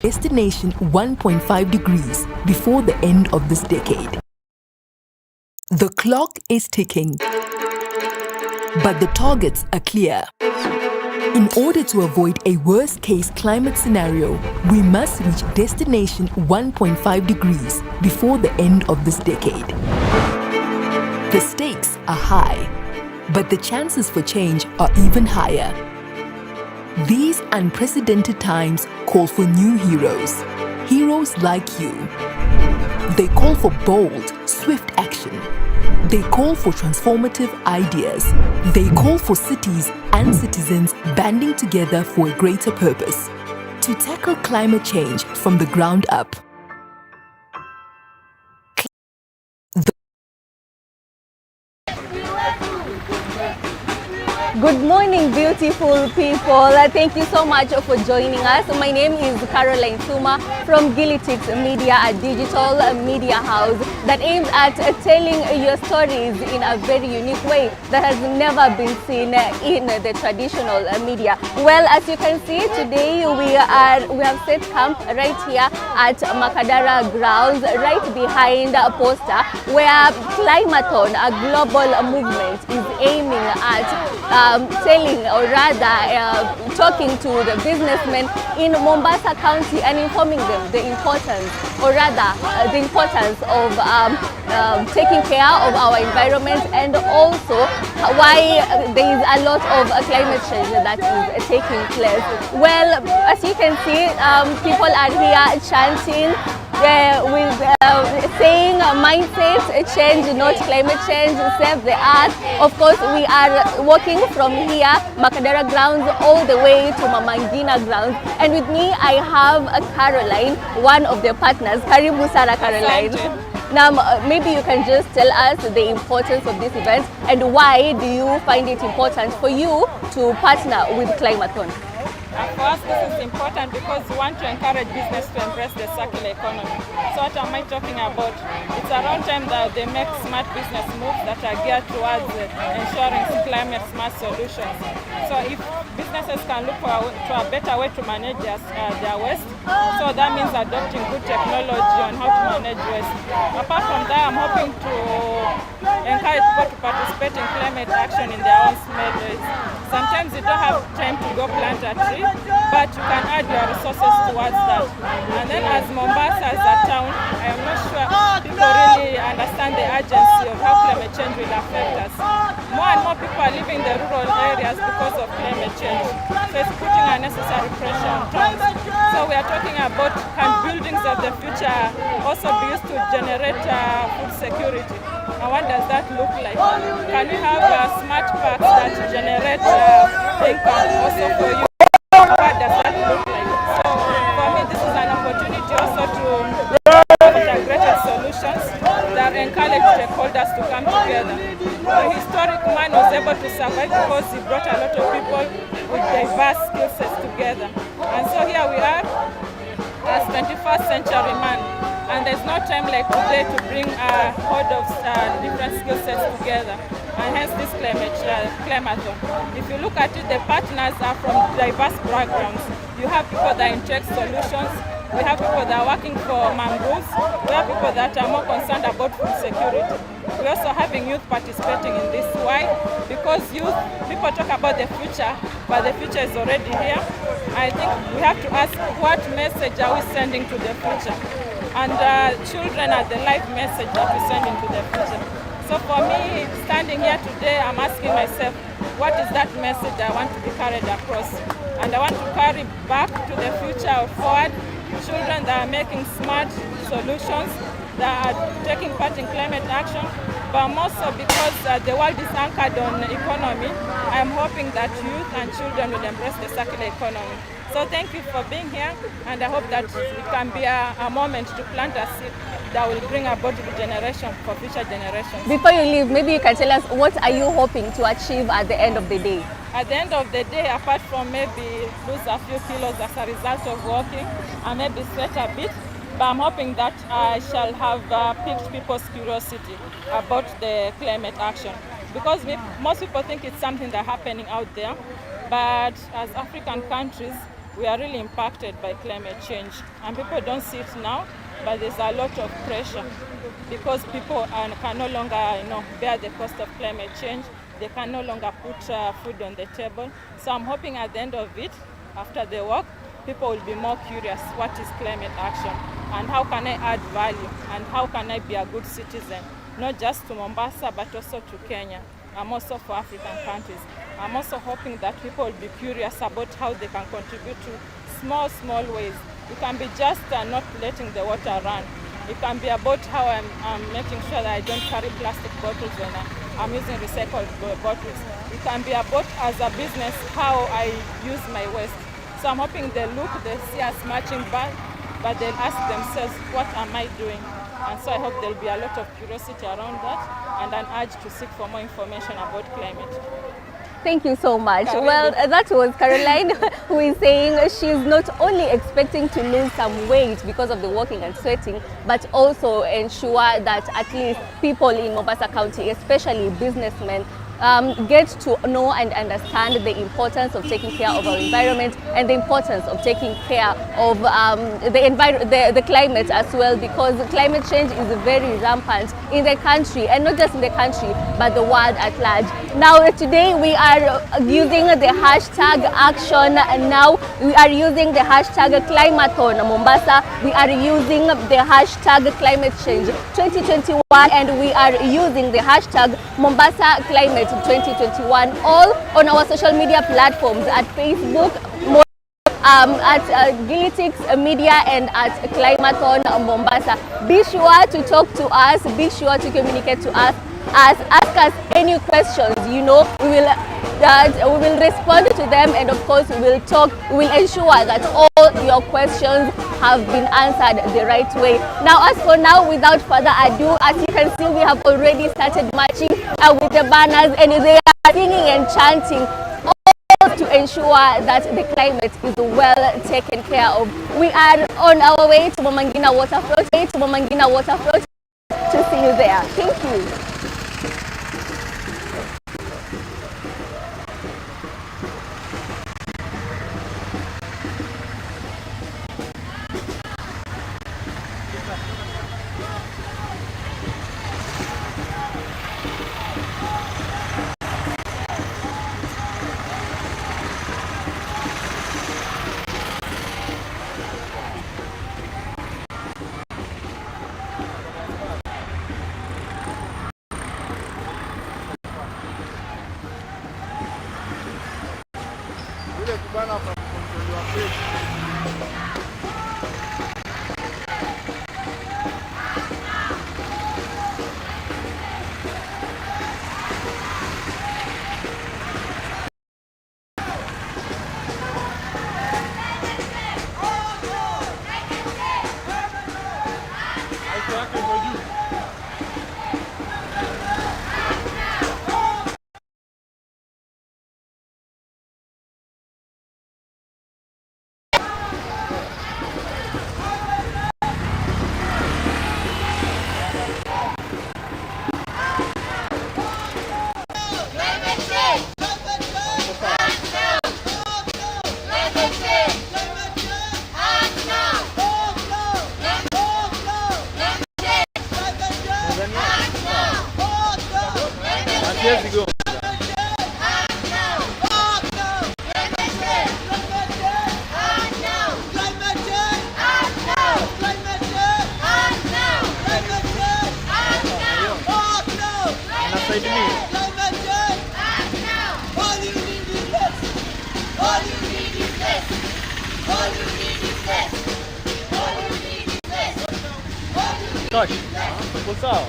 Destination 1.5 degrees before the end of this decade. The clock is ticking, but the targets are clear. In order to avoid a worst-case climate scenario, we must reach destination 1.5 degrees before the end of this decade. The stakes are high, but the chances for change are even higher. These unprecedented times call for new heroes, heroes like you. They call for bold, swift action. They call for transformative ideas. They call for cities and citizens banding together for a greater purpose, to tackle climate change from the ground up. Good morning, beautiful people. Thank you so much for joining us. My name is Caroline Suma from Gilitix Media, a digital media house that aims at telling your stories in a very unique way that has never been seen in the traditional media. Well, as you can see, today we have set camp right here at Makadara grounds, right behind a poster where Climathon, a global movement, is aiming at telling, or rather talking to the businessmen in Mombasa County and informing them the importance, or rather the importance of taking care of our environment, and also why there is a lot of climate change that is taking place. Well, as you can see, people are here chanting with saying mindset change, not climate change, save the earth. Of course, we are walking from here, Makadara grounds, all the way to Mamangina grounds. And with me, I have Caroline, one of the partners. Karibu Sana, Caroline. Now, maybe you can just tell us the importance of this event and why do you find it important for you to partner with Climathon? For us, this is important because we want to encourage business to embrace the circular economy. So what am I talking about? It's around time that they make smart business moves that are geared towards ensuring climate smart solutions. So if businesses can look to a better way to manage their waste, so that means adopting good technology on how to manage waste. Apart from that, I'm hoping to encourage people to participate in climate action in their own small ways. Sometimes you don't have time to go plant a tree, but you can add your resources towards that. And then as Mombasa, as a town, I am not sure people really understand the urgency of how climate change will affect us. More and more people are living in the rural areas because of climate change. So it's putting unnecessary pressure on towns. So we are talking about, can buildings of the future also be used to generate food security? And what does that look like? Can we have smart parks that generate income also for you? What does that look like? So for me, this is an opportunity also to integrate solutions that encourage stakeholders to come together. The historic man was able to survive because he brought a lot of people with diverse skill sets together. And so here we are as 21st century man. And there's no time like today to bring a horde of different skill sets together. And hence this Climathon. If you look at it, the partners are from diverse backgrounds. You have people that inject solutions. We have people that are working for mangroves. We have people that are more concerned about food security. We're also having youth participating in this. Why? Because youth, people talk about the future, but the future is already here. I think we have to ask, what message are we sending to the future? And children are the life message that we send into the future. So for me, standing here today, I'm asking myself, what is that message I want to be carried across? And I want to carry back to the future or forward children that are making smart solutions, that are taking part in climate action, but more so because the world is anchored on economy. I'm hoping that youth and children will embrace the circular economy. So thank you for being here, and I hope that it can be a moment to plant a seed that will bring about regeneration for future generations. Before you leave, maybe you can tell us, what are you hoping to achieve at the end of the day? At the end of the day, apart from maybe lose a few kilos as a result of walking and maybe sweat a bit, but I'm hoping that I shall have piqued people's curiosity about the climate action. Because most people think it's something that's happening out there, but as African countries, we are really impacted by climate change. And people don't see it now, but there's a lot of pressure because people can no longer bear the cost of climate change. They can no longer put food on the table. So I'm hoping at the end of it, after the work, people will be more curious, what is climate action and how can I add value and how can I be a good citizen, not just to Mombasa but also to Kenya. I'm also for African countries. I'm also hoping that people will be curious about how they can contribute to small ways. It can be just not letting the water run. It can be about how I'm making sure that I don't carry plastic bottles when I'm using recycled bottles. It can be about, as a business, how I use my waste. So I'm hoping they see us marching back, but they'll ask themselves, what am I doing? And so I hope there'll be a lot of curiosity around that and an urge to seek for more information about climate. Thank you so much. Karibu. Well, that was Caroline who is saying she's not only expecting to lose some weight because of the walking and sweating, but also ensure that at least people in Mombasa County, especially businessmen, get to know and understand the importance of taking care of our environment and the importance of taking care of the climate as well, because climate change is very rampant in the country, and not just in the country but the world at large. Now today we are using the hashtag action, and now we are using the hashtag Climathon Mombasa, we are using the hashtag climate change 2021, and we are using the hashtag Mombasa Climate 2021, all on our social media platforms at Facebook, at Gilitix Media, and at Climathon Mombasa. Be sure to talk to us, be sure to communicate to us, ask us any questions. We will respond to them, and of course we will ensure that all your questions have been answered the right way. Now, as for now, without further ado, as you can see, we have already started marching with the banners, and they are singing and chanting, all to ensure that the climate is well taken care of. We are on our way to Momangina Waterfront, to see you there. Thank you. Tosh, uko sawa?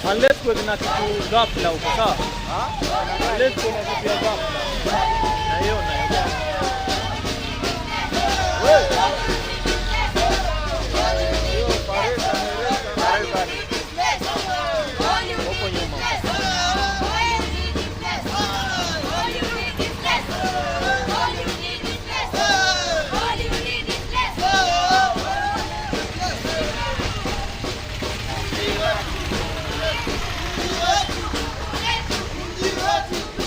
Unless kuna kitu ghafla uko sawa? Unless kuna kitu ya ghafla. Naiona. Thank you.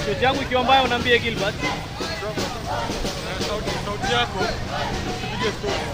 Sauti yangu ikiwa mbaya unaambia Gilbert. Sauti yako usipige story.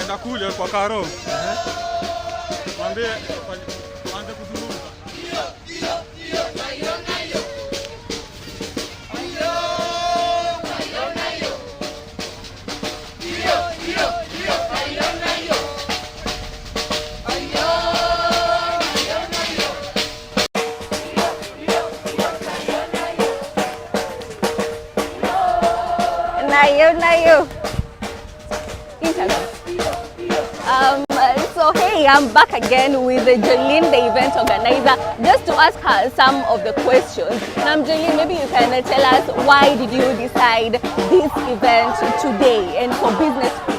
Enda kule kwa karo. Mwambie anze kuzungumza. Nayo. So hey, I'm back again with Jolene, the event organizer, just to ask her some of the questions. Now, Jolene, maybe you can tell us, why did you decide this event today and for business